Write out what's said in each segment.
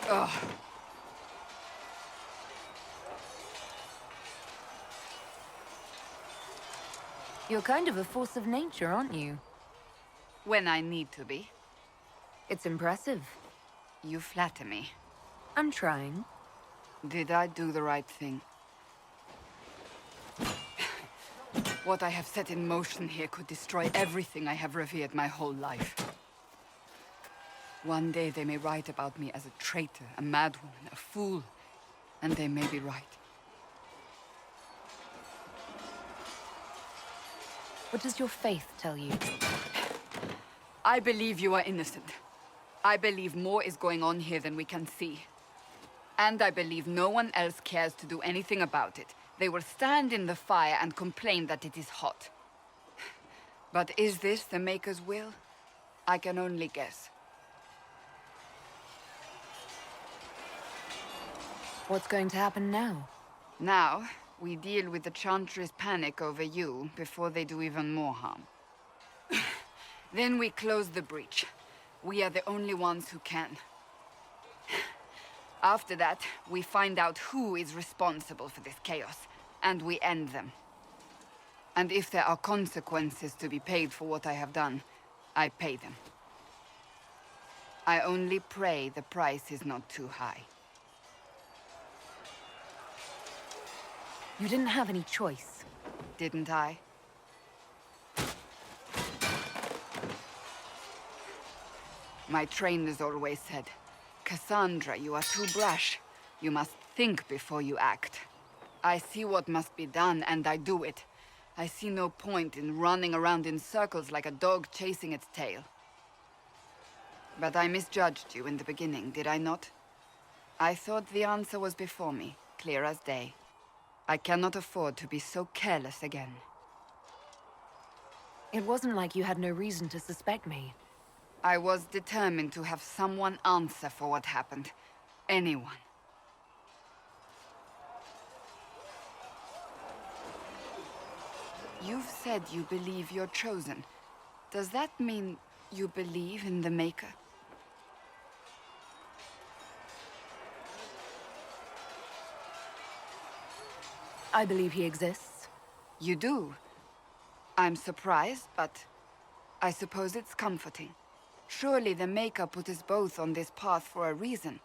Ugh. You're kind of a force of nature, aren't you? When I need to be. It's impressive. You flatter me. I'm trying. Did I do the right thing? What I have set in motion here could destroy everything I have revered my whole life. One day they may write about me as a traitor, a madwoman, a fool. And they may be right. What does your faith tell you? I believe you are innocent. I believe more is going on here than we can see. And I believe no one else cares to do anything about it. They will stand in the fire and complain that it is hot. But is this the Maker's will? I can only guess. What's going to happen now? Now, we deal with the Chantry's panic over you before they do even more harm. Then we close the breach. We are the only ones who can. After that, we find out who is responsible for this chaos, and we end them. And if there are consequences to be paid for what I have done, I pay them. I only pray the price is not too high. You didn't have any choice. Didn't I? My trainers always said, Cassandra, you are too brash. You must think before you act. I see what must be done, and I do it. I see no point in running around in circles like a dog chasing its tail. But I misjudged you in the beginning, did I not? I thought the answer was before me, clear as day. I cannot afford to be so careless again. It wasn't like you had no reason to suspect me. I was determined to have someone answer for what happened. Anyone. You've said you believe you're chosen. Does that mean you believe in the Maker? I believe he exists. You do? I'm surprised, but I suppose it's comforting. Surely the Maker put us both on this path for a reason.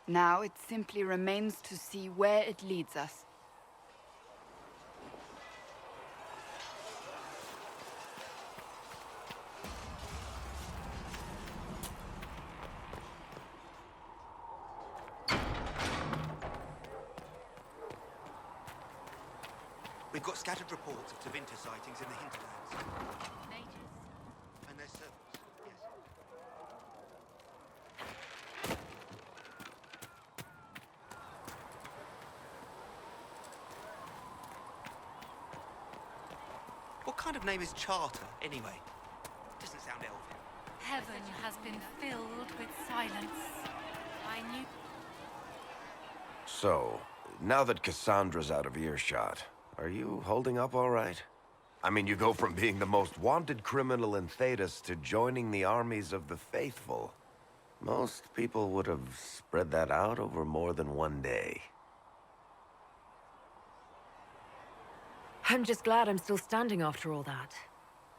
Now it simply remains to see where it leads us. We've got scattered reports of Tevinter sightings in the hinterlands. Mages. And their servants, yes. What kind of name is Charter, anyway? Doesn't sound elven. Heaven has been filled with silence. I knew... So, now that Cassandra's out of earshot, are you holding up all right? I mean, you go from being the most wanted criminal in Thedas to joining the armies of the faithful. Most people would have spread that out over more than one day. I'm just glad I'm still standing after all that.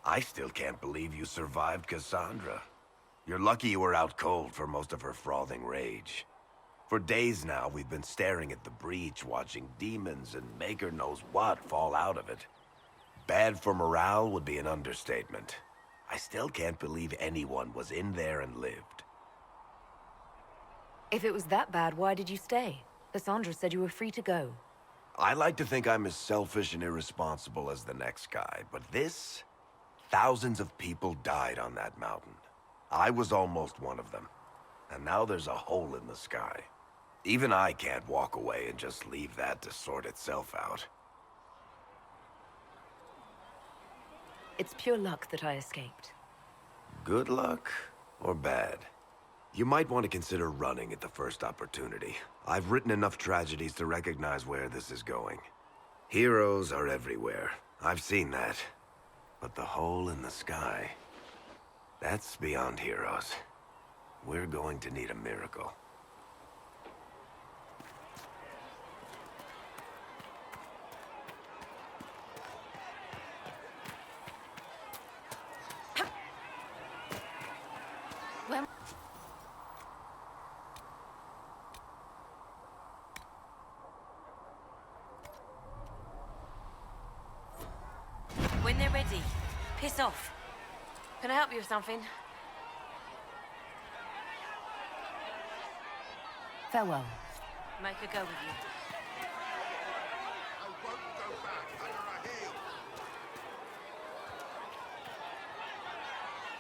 I still can't believe you survived Cassandra. You're lucky you were out cold for most of her frothing rage. For days now, we've been staring at the breach, watching demons and Maker knows what fall out of it. Bad for morale would be an understatement. I still can't believe anyone was in there and lived. If it was that bad, why did you stay? Cassandra said you were free to go. I like to think I'm as selfish and irresponsible as the next guy, but this... Thousands of people died on that mountain. I was almost one of them. And now there's a hole in the sky. Even I can't walk away and just leave that to sort itself out. It's pure luck that I escaped. Good luck or bad? You might want to consider running at the first opportunity. I've written enough tragedies to recognize where this is going. Heroes are everywhere. I've seen that. But the hole in the sky, that's beyond heroes. We're going to need a miracle. off. Can I help you with something? Farewell. Make her go with you. I won't go back under a heel.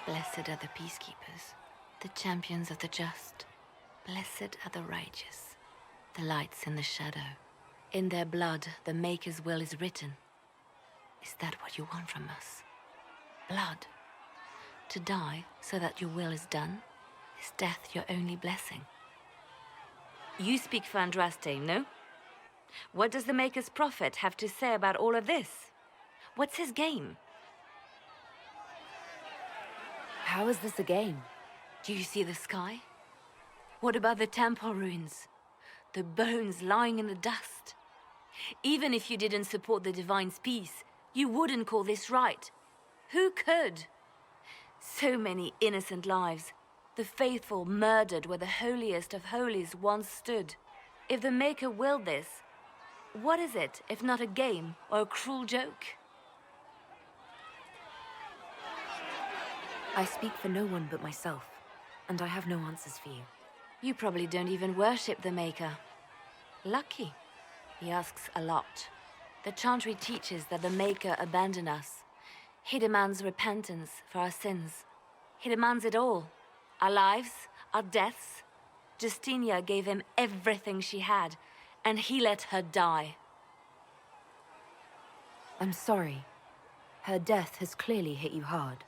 Blessed are the peacekeepers, the champions of the just. Blessed are the righteous, the lights in the shadow. In their blood, the Maker's will is written. Is that what you want from us? Blood? To die so that your will is done? Is death your only blessing? You speak for Andraste, no? What does the Maker's prophet have to say about all of this? What's his game? How is this a game? Do you see the sky? What about the temple ruins? The bones lying in the dust? Even if you didn't support the Divine's peace, you wouldn't call this right. Who could? So many innocent lives. The faithful murdered where the holiest of holies once stood. If the Maker willed this, what is it if not a game or a cruel joke? I speak for no one but myself, and I have no answers for you. You probably don't even worship the Maker. Lucky. He asks a lot. The chantry teaches that the Maker abandoned us. He demands repentance for our sins. He demands it all. Our lives, our deaths. Justinia gave him everything she had, and he let her die. I'm sorry. Her death has clearly hit you hard.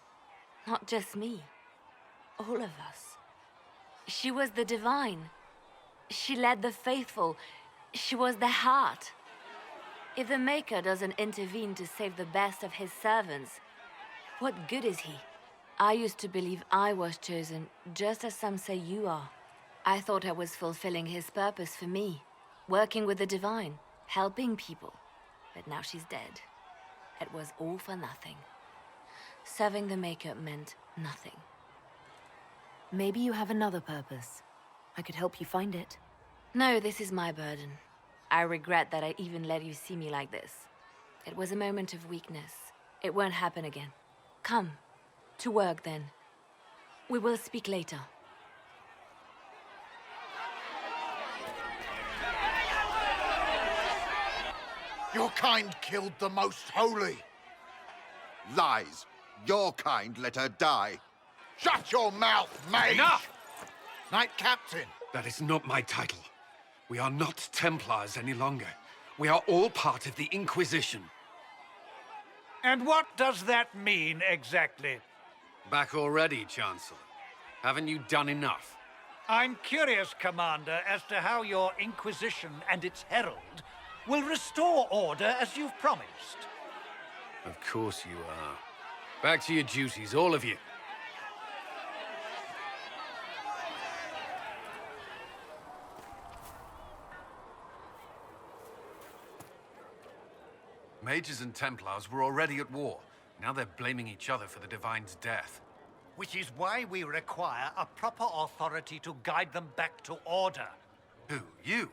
Not just me. All of us. She was the Divine. She led the faithful. She was their heart. If the Maker doesn't intervene to save the best of his servants, what good is he? I used to believe I was chosen, just as some say you are. I thought I was fulfilling his purpose for me, working with the Divine, helping people. But now she's dead. It was all for nothing. Serving the Maker meant nothing. Maybe you have another purpose. I could help you find it. No, this is my burden. I regret that I even let you see me like this. It was a moment of weakness. It won't happen again. Come. To work, then. We will speak later. Your kind killed the most holy. Lies. Your kind let her die. Shut your mouth, mage! Enough! Knight Captain. That is not my title. We are not Templars any longer. We are all part of the Inquisition. And what does that mean, exactly? Back already, Chancellor. Haven't you done enough? I'm curious, Commander, as to how your Inquisition and its herald will restore order as you've promised. Of course you are. Back to your duties, all of you. Mages and Templars were already at war. Now they're blaming each other for the Divine's death. Which is why we require a proper authority to guide them back to order. Who? You?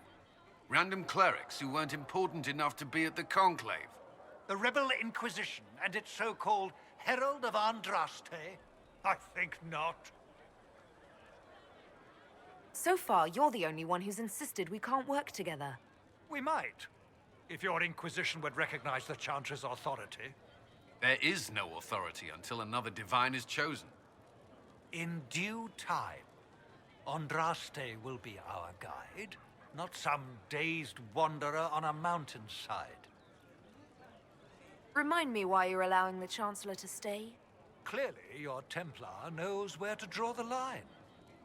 Random clerics who weren't important enough to be at the Conclave? The Rebel Inquisition and its so-called Herald of Andraste? I think not. So far, you're the only one who's insisted we can't work together. We might, if your Inquisition would recognize the Chantry's authority. There is no authority until another Divine is chosen. In due time, Andraste will be our guide, not some dazed wanderer on a mountainside. Remind me why you're allowing the Chancellor to stay? Clearly, your Templar knows where to draw the line.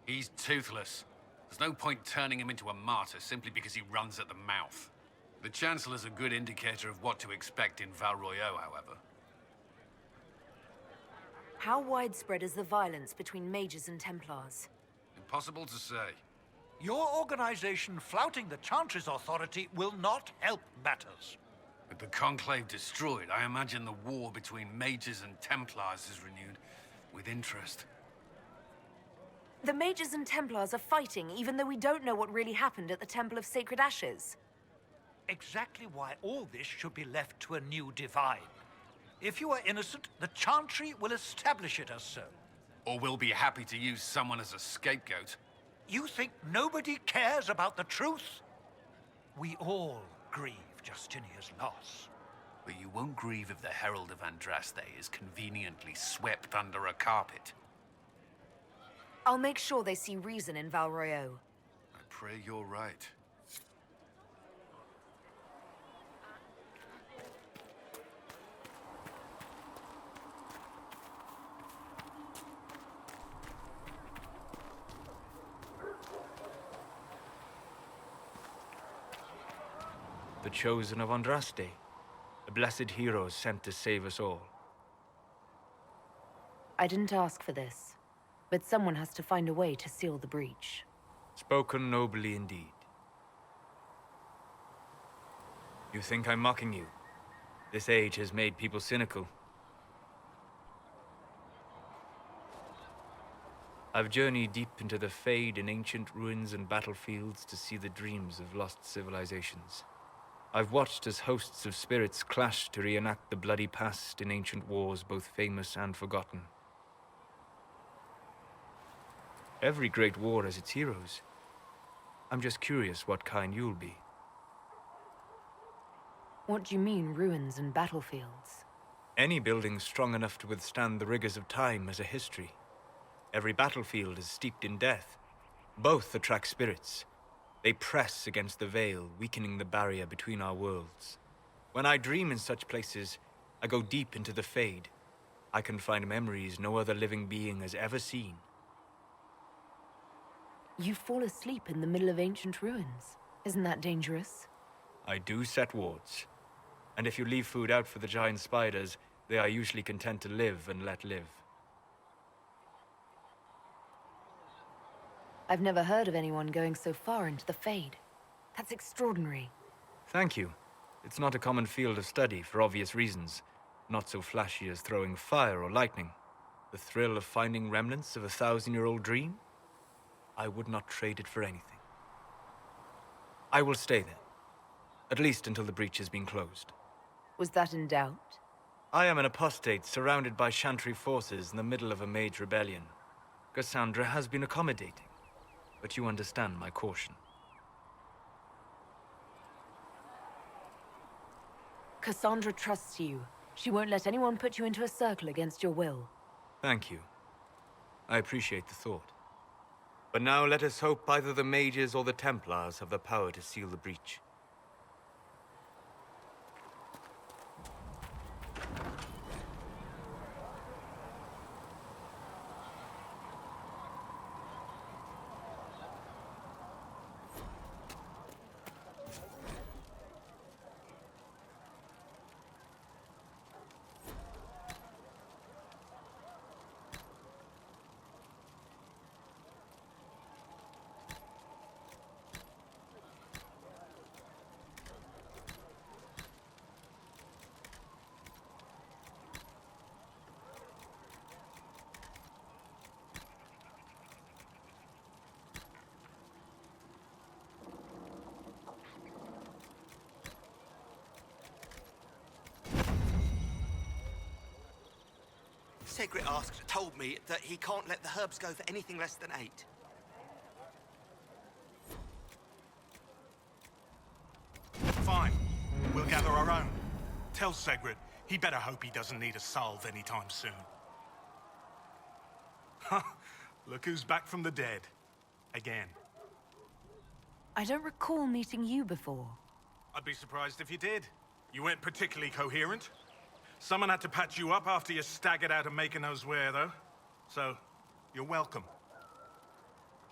He's toothless. There's no point turning him into a martyr simply because he runs at the mouth. The Chancellor's a good indicator of what to expect in Val Royeaux, however. How widespread is the violence between mages and Templars? Impossible to say. Your organization flouting the Chantry's authority will not help matters. With the Conclave destroyed, I imagine the war between mages and Templars is renewed with interest. The mages and Templars are fighting even though we don't know what really happened at the Temple of Sacred Ashes. Exactly why all this should be left to a new Divine. If you are innocent, the Chantry will establish it as so. Or we'll be happy to use someone as a scapegoat. You think nobody cares about the truth? We all grieve Justinia's loss. But you won't grieve if the Herald of Andraste is conveniently swept under a carpet. I'll make sure they see reason in Val Royeaux. I pray you're right. The chosen of Andraste, a blessed hero sent to save us all. I didn't ask for this, but someone has to find a way to seal the breach. Spoken nobly indeed. You think I'm mocking you? This age has made people cynical. I've journeyed deep into the Fade in ancient ruins and battlefields to see the dreams of lost civilizations. I've watched as hosts of spirits clash to reenact the bloody past in ancient wars, both famous and forgotten. Every great war has its heroes. I'm just curious what kind you'll be. What do you mean, ruins and battlefields? Any building strong enough to withstand the rigors of time has a history. Every battlefield is steeped in death. Both attract spirits. They press against the veil, weakening the barrier between our worlds. When I dream in such places, I go deep into the Fade. I can find memories no other living being has ever seen. You fall asleep in the middle of ancient ruins. Isn't that dangerous? I do set wards. And if you leave food out for the giant spiders, they are usually content to live and let live. I've never heard of anyone going so far into the Fade. That's extraordinary. Thank you. It's not a common field of study for obvious reasons. Not so flashy as throwing fire or lightning. The thrill of finding remnants of a 1,000-year-old dream? I would not trade it for anything. I will stay there. At least until the breach has been closed. Was that in doubt? I am an apostate surrounded by Chantry forces in the middle of a mage rebellion. Cassandra has been accommodating. But you understand my caution. Cassandra trusts you. She won't let anyone put you into a circle against your will. Thank you. I appreciate the thought. But now let us hope either the mages or the Templars have the power to seal the breach. Segrit told me that he can't let the herbs go for anything less than 8. Fine. We'll gather our own. Tell Segrit he better hope he doesn't need a salve anytime soon. Ha! Look who's back from the dead. Again. I don't recall meeting you before. I'd be surprised if you did. You weren't particularly coherent. Someone had to patch you up after you staggered out of making knows where, though. So, you're welcome.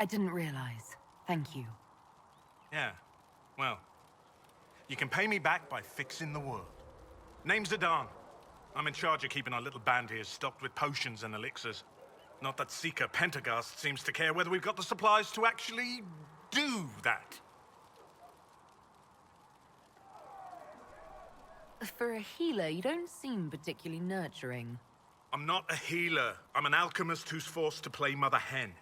I didn't realize. Thank you. Yeah, well, you can pay me back by fixing the world. Name's Zidane. I'm in charge of keeping our little band here stocked with potions and elixirs. Not that Seeker Pentagast seems to care whether we've got the supplies to actually do that. For a healer, you don't seem particularly nurturing. I'm not a healer. I'm an alchemist who's forced to play Mother Hen.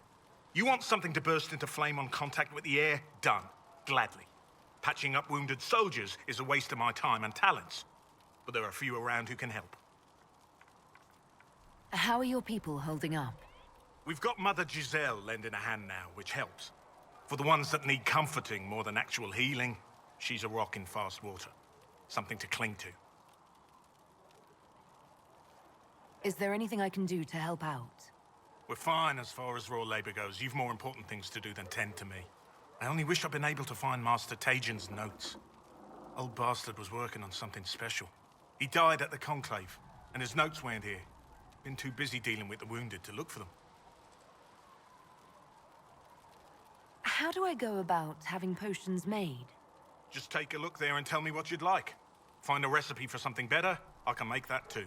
You want something to burst into flame on contact with the air? Done. Gladly. Patching up wounded soldiers is a waste of my time and talents. But there are few around who can help. How are your people holding up? We've got Mother Giselle lending a hand now, which helps. For the ones that need comforting more than actual healing, she's a rock in fast water. Something to cling to. Is there anything I can do to help out? We're fine as far as raw labor goes. You've more important things to do than tend to me. I only wish I'd been able to find Master Tajin's notes. Old bastard was working on something special. He died at the Conclave, and his notes weren't here. Been too busy dealing with the wounded to look for them. How do I go about having potions made? Just take a look there and tell me what you'd like. Find a recipe for something better, I can make that too.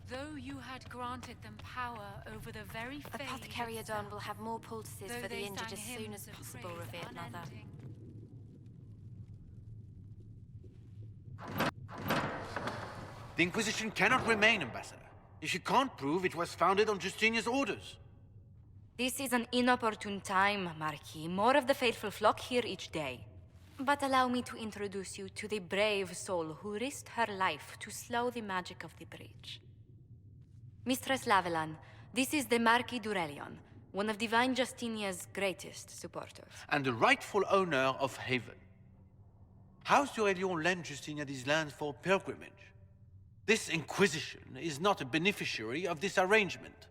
Though you had granted them power over the very fate Apothecary itself, Adon will have more poultices though for the they injured sang as soon hymns as of possible, praise revered mother. unending. The Inquisition cannot remain, Ambassador, if you can't prove it was founded on Justinia's orders. This is an inopportune time, Marquis. More of the faithful flock here each day. But allow me to introduce you to the brave soul who risked her life to slow the magic of the breach. Mistress Lavelan, this is the Marquis d'Aurelion, one of Divine Justinia's greatest supporters. And the rightful owner of Haven. House d'Aurelion lent Justinia these lands for pilgrimage. This Inquisition is not a beneficiary of this arrangement.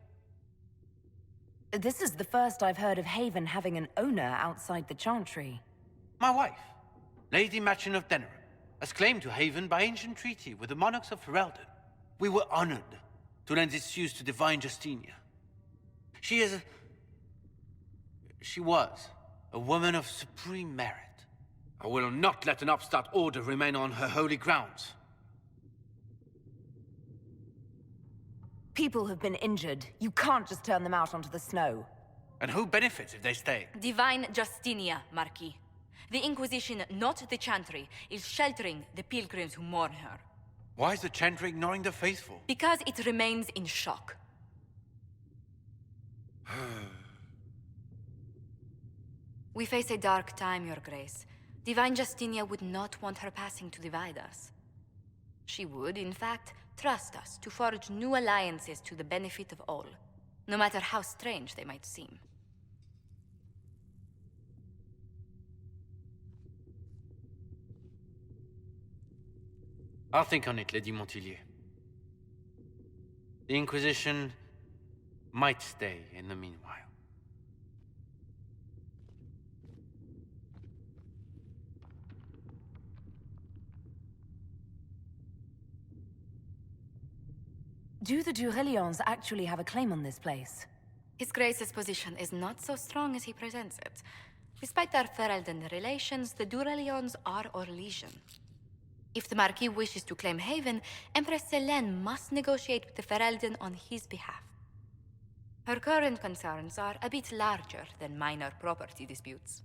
This is the first I've heard of Haven having an owner outside the Chantry. My wife, Lady Machin of Denerim, has claimed to Haven by ancient treaty with the monarchs of Ferelden. We were honored to lend its use to Divine Justinia. She was a woman of supreme merit. I will not let an upstart order remain on her holy grounds. People have been injured. You can't just turn them out onto the snow. And who benefits if they stay? Divine Justinia, Marquis. The Inquisition, not the Chantry, is sheltering the pilgrims who mourn her. Why is the Chantry ignoring the faithful? Because it remains in shock. We face a dark time, Your Grace. Divine Justinia would not want her passing to divide us. She would, in fact, trust us to forge new alliances to the benefit of all, no matter how strange they might seem. I'll think on it, Lady Montillier. The Inquisition might stay in the meanwhile. Do the d'Aurelions actually have a claim on this place? His Grace's position is not so strong as he presents it. Despite our Ferelden relations, the d'Aurelions are our legion. If the Marquis wishes to claim Haven, Empress Selene must negotiate with the Ferelden on his behalf. Her current concerns are a bit larger than minor property disputes.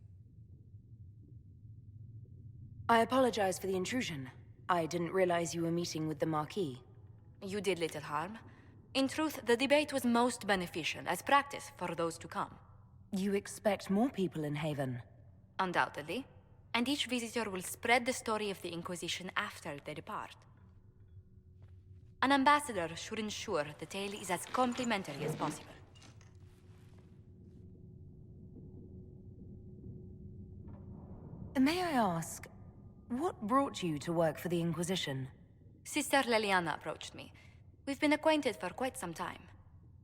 I apologize for the intrusion. I didn't realize you were meeting with the Marquis. You did little harm. In truth, the debate was most beneficial as practice for those to come. You expect more people in Haven? Undoubtedly. And each visitor will spread the story of the Inquisition after they depart. An ambassador should ensure the tale is as complimentary as possible. May I ask, what brought you to work for the Inquisition? Sister Leliana approached me. We've been acquainted for quite some time.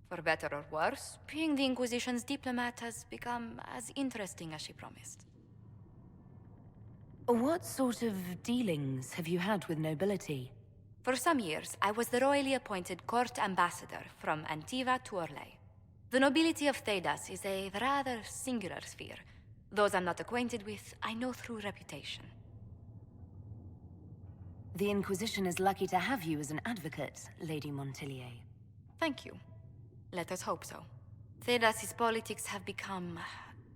For better or worse, being the Inquisition's diplomat has become as interesting as she promised. What sort of dealings have you had with nobility? For some years, I was the royally appointed court ambassador from Antiva to Orlais. The nobility of Thedas is a rather singular sphere. Those I'm not acquainted with, I know through reputation. The Inquisition is lucky to have you as an advocate, Lady Montillier. Thank you. Let us hope so. Thedas's politics have become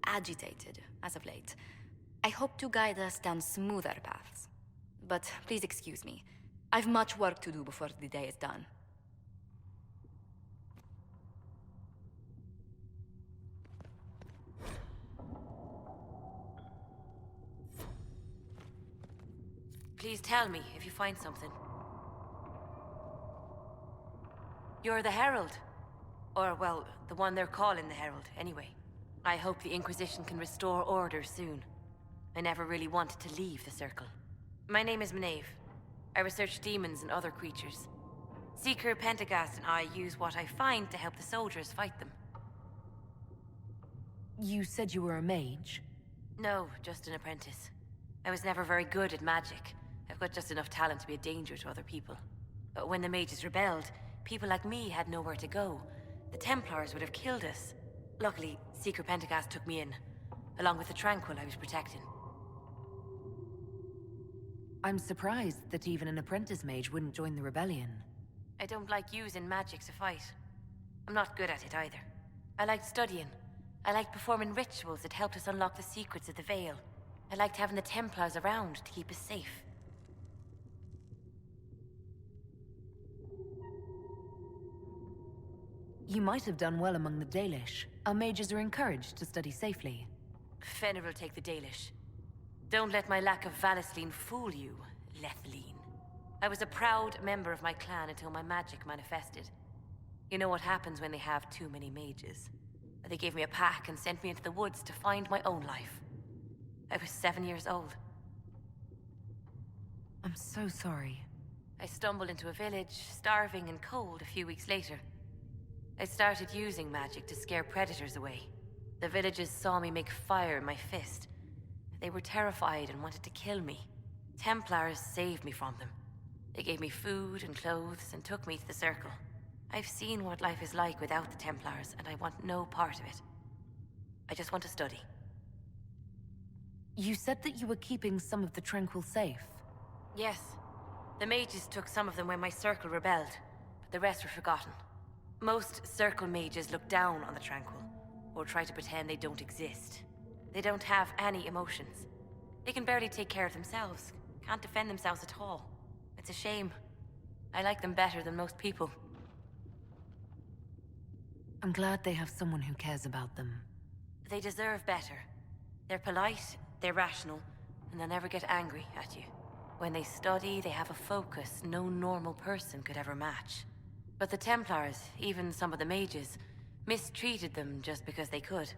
agitated as of late. I hope to guide us down smoother paths. But please excuse me. I've much work to do before the day is done. Please tell me if you find something. You're the Herald. Or, well, the one they're calling the Herald, anyway. I hope the Inquisition can restore order soon. I never really wanted to leave the Circle. My name is Maeve. I research demons and other creatures. Seeker Pentagast and I use what I find to help the soldiers fight them. You said you were a mage? No, just an apprentice. I was never very good at magic. I've got just enough talent to be a danger to other people. But when the mages rebelled, people like me had nowhere to go. The Templars would have killed us. Luckily, Seeker Pentagast took me in, along with the Tranquil I was protecting. I'm surprised that even an apprentice mage wouldn't join the rebellion. I don't like using magic to fight. I'm not good at it either. I liked studying. I liked performing rituals that helped us unlock the secrets of the Veil. I liked having the Templars around to keep us safe. You might have done well among the Dalish. Our mages are encouraged to study safely. Fenner will take the Dalish. Don't let my lack of Valisleen fool you, Lethleen. I was a proud member of my clan until my magic manifested. You know what happens when they have too many mages. They gave me a pack and sent me into the woods to find my own life. I was 7 years old. I'm so sorry. I stumbled into a village, starving and cold, a few weeks later. I started using magic to scare predators away. The villagers saw me make fire in my fist. They were terrified and wanted to kill me. Templars saved me from them. They gave me food and clothes and took me to the Circle. I've seen what life is like without the Templars, and I want no part of it. I just want to study. You said that you were keeping some of the Tranquil safe. Yes. The mages took some of them when my Circle rebelled, but the rest were forgotten. Most Circle mages look down on the Tranquil, or try to pretend they don't exist. They don't have any emotions. They can barely take care of themselves, can't defend themselves at all. It's a shame. I like them better than most people. I'm glad they have someone who cares about them. They deserve better. They're polite, they're rational, and they'll never get angry at you. When they study, they have a focus no normal person could ever match. But the Templars, even some of the mages, mistreated them just because they could.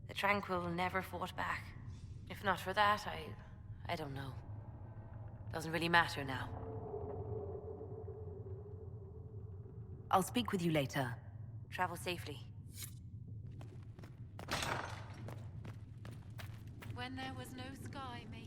The Tranquil never fought back. If not for that, I don't know. Doesn't really matter now. I'll speak with you later. Travel safely. When there was no sky, maybe.